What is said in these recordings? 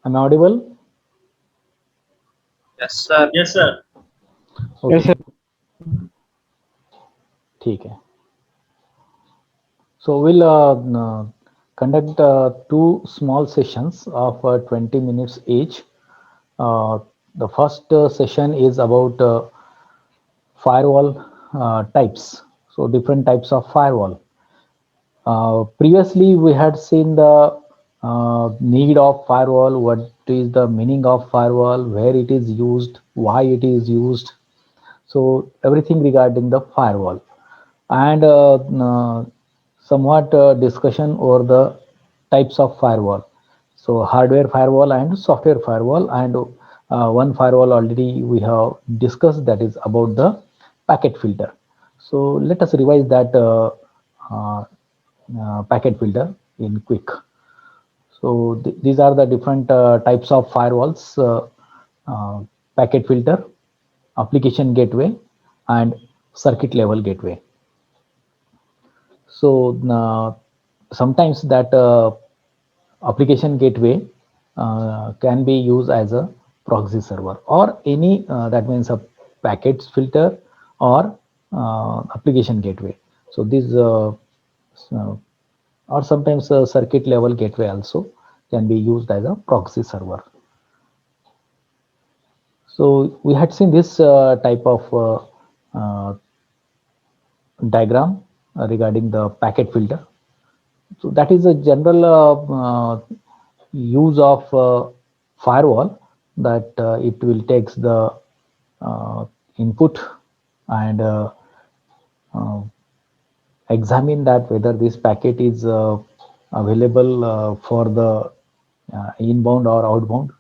Am I audible? Yes, sir. Yes, sir. Okay, Yes, sir. ठीक है. So we'll conduct two small sessions of 20 minutes each. The first session is about firewall types. So different types of firewall. Previously, we had seen the need of firewall, what is the meaning of firewall, where it is used, why it is used. So everything regarding the firewall, and somewhat discussion over the types of firewall. So hardware firewall and software firewall, and one firewall already we have discussed, that is about the packet filter. So let us revise that uh, packet filter in quick. So these are the different types of firewalls: uh, packet filter, application gateway, and circuit level gateway. So sometimes that application gateway can be used as a proxy server, or any that means a packets filter or application gateway. So these uh, or sometimes a circuit level gateway also can be used as a proxy server. So we had seen this type of diagram regarding the packet filter. So that is a general use of firewall, that it will takes the uh, input and uh, examine that whether this packet is available for the inbound or outbound,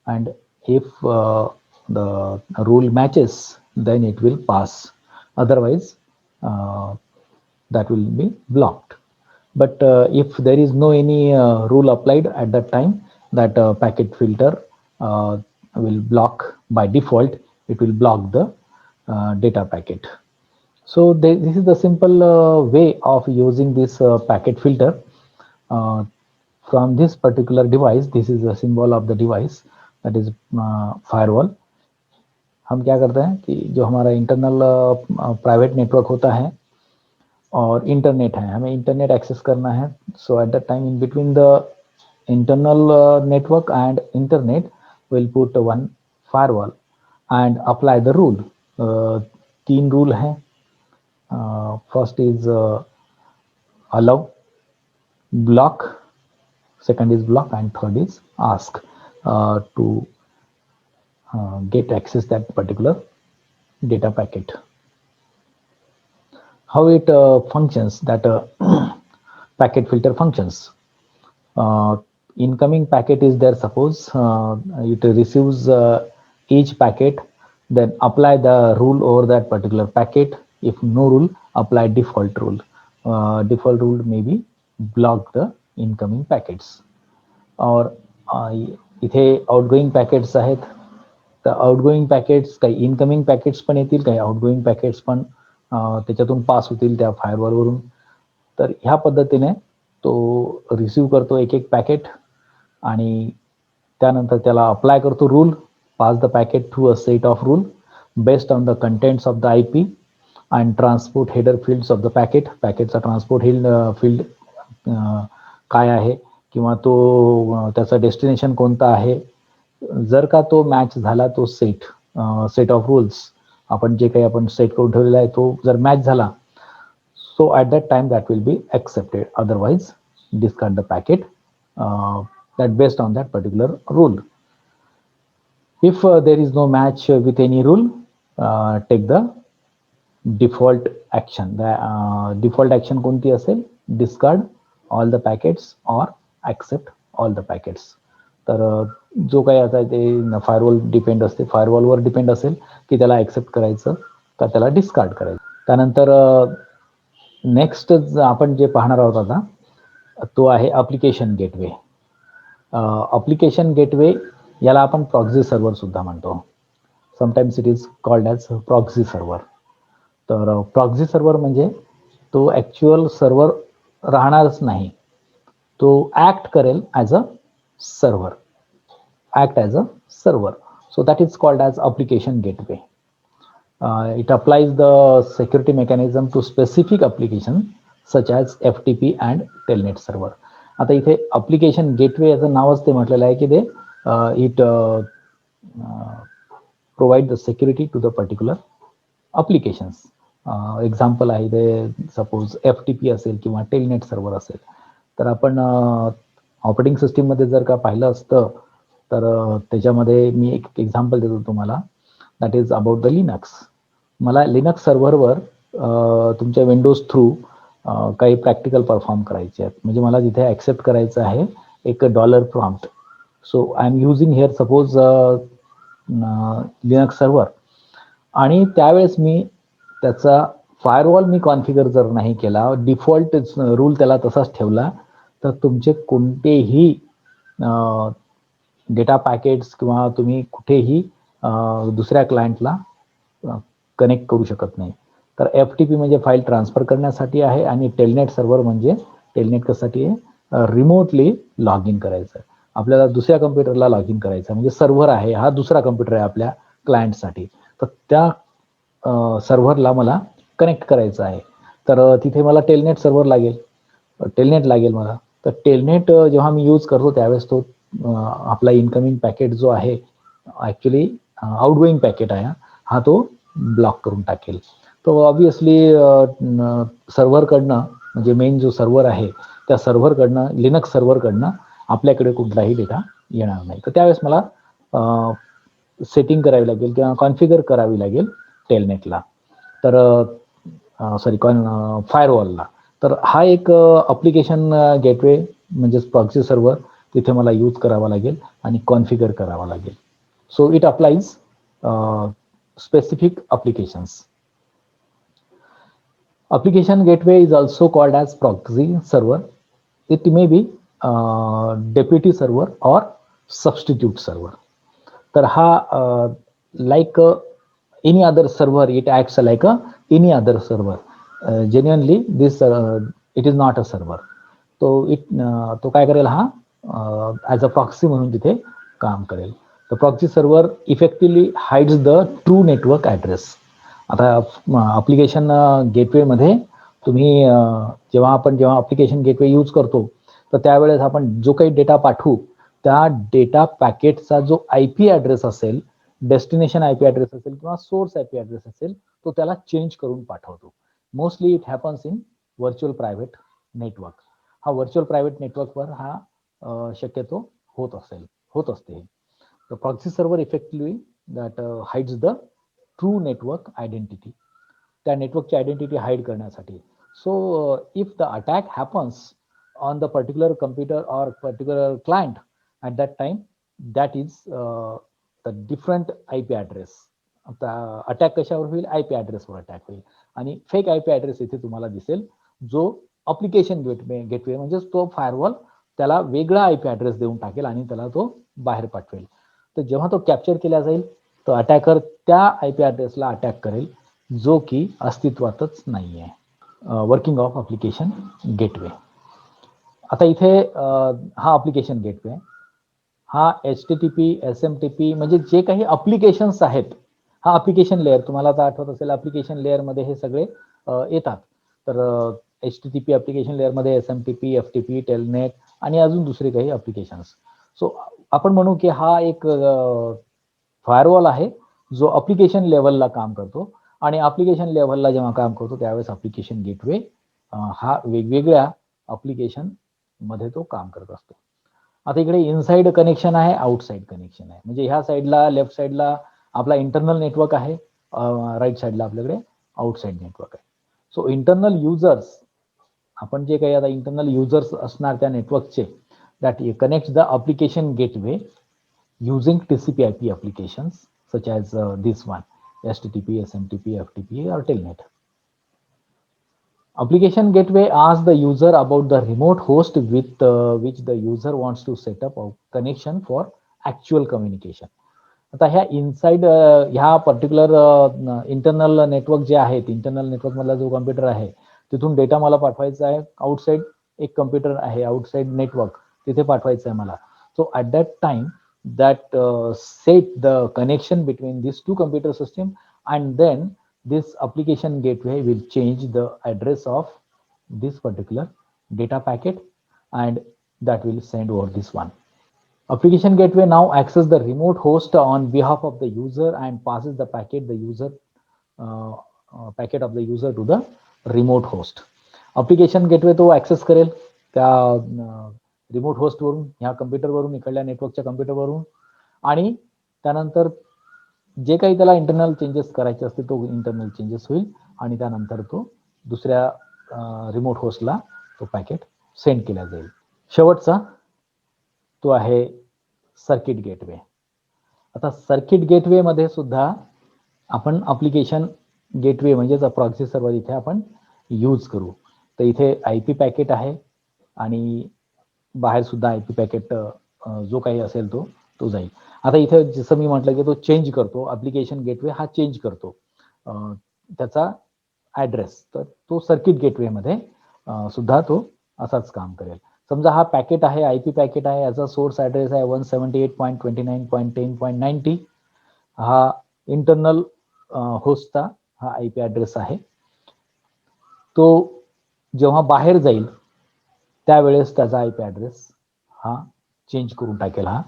and if the rule matches, then it will pass, otherwise uh, that will be blocked. But if there is no any rule applied at that time, that packet filter will block by default, it will block the data packet. So this is the simple way of using this packet filter. uh, from this particular device, this is a symbol of the device, that is firewall. हम क्या करते हैं कि जो हमारा internal private network होता है और internet है, हमें इंटरनेट एक्सेस करना है. So at the time in between the internal network end internet, will put one firewall end apply the rule. तीन रूल हैं. First is allow, block, second is block, and third is ask to get access that particular data packet. How it functions, that packet filter functions. Incoming packet is there, suppose it receives each packet, then apply the rule over that particular packet. If no rule, apply default rule. Default rule may be block the incoming packets. और इथे outgoing packets आहेत, तर outgoing packets काही incoming packets पण येतील, काही outgoing packets पण त्याच्यातून पास होतील त्या फायरवॉलवरून. तर ह्या पद्धतीने तो रिसीव्ह करतो एक एक पॅकेट, आणि त्यानंतर त्याला अप्लाय करतो rule, pass the packet through a set of rule based on the contents of the I P and transport header fields of the packet. पॅकेटचा ट्रान्सपोर्ट फील्ड काय आहे, किंवा तो त्याचा डेस्टिनेशन कोणता आहे. जर का तो मॅच झाला, तो सेट ऑफ रूल्स आपण जे काही आपण सेट करून ठेवलेला आहे, तो जर मॅच झाला, so at that time that will be accepted, otherwise discard the packet that based on that particular rule. If there is no match with any rule, take the default action. The default action कोणती असेल, discard all the packets or accept all the packets. तर जो काही आता ते firewall depend असते, फायरवॉलवर depend असेल की त्याला ऍक्सेप्ट करायचं का त्याला डिस्कार्ड करायचं. त्यानंतर नेक्स्ट आपण जे पाहणार आहोत आता, तो आहे अप्लिकेशन गेटवे. अप्लिकेशन गेटवे याला आपण प्रॉक्सी सर्व्हर सुद्धा म्हणतो. Sometimes it is called as proxy server. तर प्रॉक्सी सर्व्हर म्हणजे तो ॲक्च्युअल सर्व्हर राहणारच नाही, तो ॲक्ट करेल as a server. act as a server. So that is called as application gateway. It applies the security mechanism to specific application such as FTP and telnet server. आता इथे application gateway याचं नावच ते म्हटलेलं आहे की ते it provide the security to the particular applications. Example आहे ते सपोज FTP असेल किंवा टेलनेट सर्व्हर असेल, तर आपण ऑपरेटिंग सिस्टीममध्ये जर का पाहिलं असतं तर त्याच्यामध्ये मी एक एक्झाम्पल देतो तुम्हाला, that is about the Linux. मला लिनक्स सर्व्हरवर तुमच्या विंडोज थ्रू काही प्रॅक्टिकल परफॉर्म करायचे आहेत. म्हणजे मला जिथे ॲक्सेप्ट करायचं आहे एक dollar prompt. So I am using here suppose Linux server, आणि त्यावेळेस मी त्याचा फायरवॉल मी कॉन्फिगर जर नाही केला, डिफॉल्ट रूल त्याला तसाच ठेवला, तर तुमचे कोणतेही डेटा पॅकेट्स किंवा तुम्ही कुठेही दुसऱ्या क्लायंटला कनेक्ट करू शकत नाही. तर FTP म्हणजे फाईल ट्रान्सफर करण्यासाठी आहे आणि टेलनेट सर्व्हर म्हणजे टेलनेट कशासाठी आहे, रिमोटली लॉग इन करायचं. आपल्याला दुसऱ्या कम्प्युटरला लॉग इन करायचं, म्हणजे सर्व्हर आहे हा दुसरा कम्प्युटर आहे आपल्या क्लायंटसाठी, तर त्या सर्व्हरला मला कनेक्ट करायचं आहे. तर तिथे मला टेलनेट सर्व्हर लागेल, टेलनेट लागेल मला. तर टेलनेट जेव्हा मी यूज करतो त्यावेळेस तो आपला इनकमिंग पॅकेट जो आहे, ॲक्च्युली आउटगोईंग पॅकेट आहे हा, तो ब्लॉक करून टाकेल. तो ऑब्विसली सर्व्हरकडनं, म्हणजे मेन जो सर्व्हर आहे त्या सर्व्हरकडनं, लिनक्स सर्व्हरकडनं आपल्याकडे कुठलाही डेटा येणार नाही. तर त्यावेळेस मला सेटिंग करावी लागेल किंवा कॉन्फिगर करावी लागेल टेलनेटला, तर सॉरी फायरवॉलला. तर हा एक अप्लिकेशन गेटवे म्हणजेच प्रॉक्सी सर्व्हर तिथे मला यूज करावा लागेल आणि कॉन्फिगर करावा लागेल. So it applies specific applications. Application gateway is also called as proxy server. It may be deputy server or substitute server. तर हा like any other server, it acts like any other server. Genuinely this it is not a server. तो काय करेल हा as a proxy म्हणून तिथे काम करेल. The proxy server effectively hides the true network address. आता ॲप्लिकेशन गेटवेमध्ये तुम्ही जेव्हा ॲप्लिकेशन गेटवे यूज करतो तर त्यावेळेस आपण जो काही डेटा पाठवू त्या डेटा पॅकेटचा जो IP ॲड्रेस असेल, डेस्टिनेशन IP ॲड्रेस असेल किंवा सोर्स IP ॲड्रेस असेल, तो त्याला चेंज करून पाठवतो. Mostly it happens in virtual private network. हा व्हर्च्युअल प्रायव्हेट नेटवर्कवर हा शक्यतो होत असते. The proxy server effectively that hides the true network identity. त्या नेटवर्कची आयडेंटिटी हाईड करण्यासाठी. So if the attack happens on the particular computer or particular client at that time, that is the different IP address. Attack कशावर होईल, IP ॲड्रेसवर attack होईल आणि fake IP address इथे तुम्हाला दिसेल, जो अप्लिकेशन गेटवे म्हणजेच तो फायरवॉल त्याला वेगळा IP ॲड्रेस देऊन टाकेल आणि त्याला तो बाहेर पाठवेल. तर जेव्हा तो कॅप्चर केला जाईल तर अटॅकर त्या IP ॲड्रेसला अटॅक करेल जो की अस्तित्वातच नाही आहे. Working of application gateway. आता इथे हा ॲप्लिकेशन गेटवे हा HTTP SMTP म्हणजे जे काही ॲप्लिकेशन्स आहेत, हा ॲप्लिकेशन लेअर तुम्हाला आता आठवत असेल ॲप्लिकेशन लेअरमध्ये हे सगळे येतात. तर HTTP ॲप्लिकेशन लेअरमध्ये SMTP, FTP, टेलनेट आणि अजून दुसरे काही ॲप्लिकेशन्स. सो आपण म्हणू की हा एक फायरवॉल आहे जो ॲप्लिकेशन लेवलला काम करतो आणि ॲप्लिकेशन लेवलला जेव्हा काम करतो त्यावेळेस ॲप्लिकेशन गेटवे हा वेगवेगळ्या ॲप्लिकेशन मध्ये तो काम करत असतो. आता इकडे इनसाइड कनेक्शन आहे, आउटसाइड कनेक्शन आहे. म्हणजे ह्या साईडला लेफ्ट साईडला आपला इंटरनल नेटवर्क आहे, राईट साईडला आपल्याकडे आउटसाइड नेटवर्क आहे. सो इंटरनल युजर्स, आपण जे काही आता इंटरनल युजर्स असणार त्या नेटवर्कचे, that connects the application gateway using TCP/IP applications such as this one, HTTP, SMTP, FTP or Telnet. Application gateway asks the user about the remote host with which the user wants to set up a connection for actual communication. आता ह्या inside ह्या particular internal network जे आहेत, internal network मधला जो computer आहे तिथून data मला पाठवायचा आहे. आउटसाइड एक कम्प्युटर आहे, आउटसाइड नेटवर्क तिथे पाठवायचं आहे मला. So at that time that set the connection between these two computer system, and then this application gateway will change the address of this particular data packet, and that will send over this one. Application gateway now access the remote host on behalf of the user and passes the uh, packet of the user to the remote host. Application gateway तो access करेल त्या remote host वरून, ह्या computer वरून, इकडल्या नेटवर्कच्या computer वरून, आणि त्यानंतर जे काही त्याला इंटरनल चेंजेस करायचे असतील तो इंटरनल चेंजेस होईल, आणि त्यानंतर तो दुसऱ्या रिमोट होस्टला तो पॅकेट सेंड केला जाईल. शेवटचा तो आहे सर्किट गेटवे. आता सर्किट गेटवे मध्ये सुद्धा आपण अप्लिकेशन गेटवे म्हणजेच प्रॉक्सी सर्व्हर इथे आपण यूज करू. तर इथे आयपी पॅकेट आहे आणि बाहेर सुद्धा आयपी पॅकेट जो काही असेल तो जाईल. आता इथे जसं मी म्हटलं की तो चेंज करतो, अप्लिकेशन गेटवे हा चेंज करतो त्याचा ॲड्रेस, तर तो सर्किट गेटवे मध्ये सुद्धा तो असाच काम करेल. समजा हा पॅकेट आहे, आयपी पॅकेट आहे, याचा सोर्स ॲड्रेस आहे 178.29.10.90. हा इंटरनल होस्टचा हा आयपी ॲड्रेस आहे. तो जेव्हा बाहेर जाईल त्यावेळेस त्याचा आयपी ॲड्रेस हा चेंज करून टाकेल. हा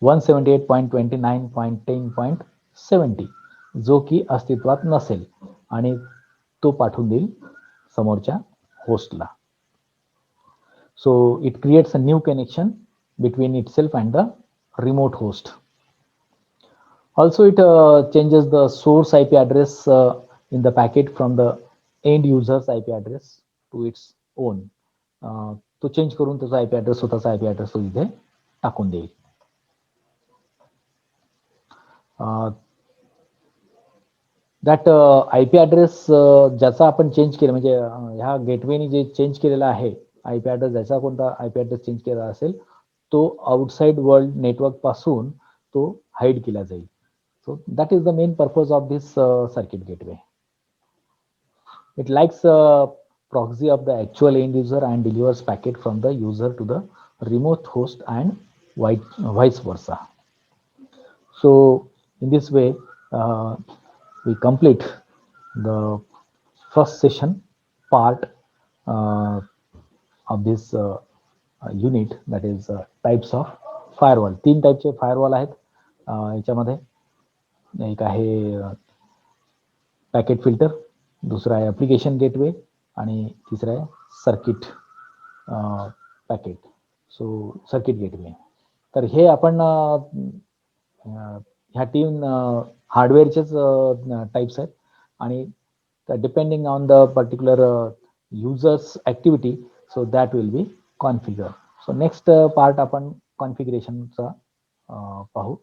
178.29.10.70 जो की अस्तित्वात नसेल, आणि तो पाठवून देईल समोरच्या होस्टला. So it creates a new connection between itself and the remote host. Also, it changes the source IP address in the packet from the end user's IP address to its own. तो change करून त्याचा IP address, स्वतःचा IP address तो इथे टाकून देईल. That IP address ज्याचा आपण चेंज केलं, म्हणजे ह्या गेटवेने जे चेंज केलेला आहे आयपी ॲड्रेस, ज्याचा कोणता आयपी ॲड्रेस चेंज केलेला असेल तो आउटसाइड वर्ल्ड नेटवर्क पासून तो हाईड केला जाईल. So that is the main purpose of this circuit gateway. It likes proxy of the actual end user and delivers packet from the user to the remote host and vice versa. So in this way we complete the first session part of this unit, that is types of firewall. 3 टाइपचे firewall आहेत याच्यामध्ये. एक आहे packet filter, दुसरा आहे application gateway, आणि तिसरा आहे circuit packet. So circuit gateway. तर हे आपण ह्या 3 हार्डवेअरचेच टाइप्स आहेत, आणि depending on the particular users activity, so that will be configure. So next part आपण कॉन्फिगरेशनचा पाहू.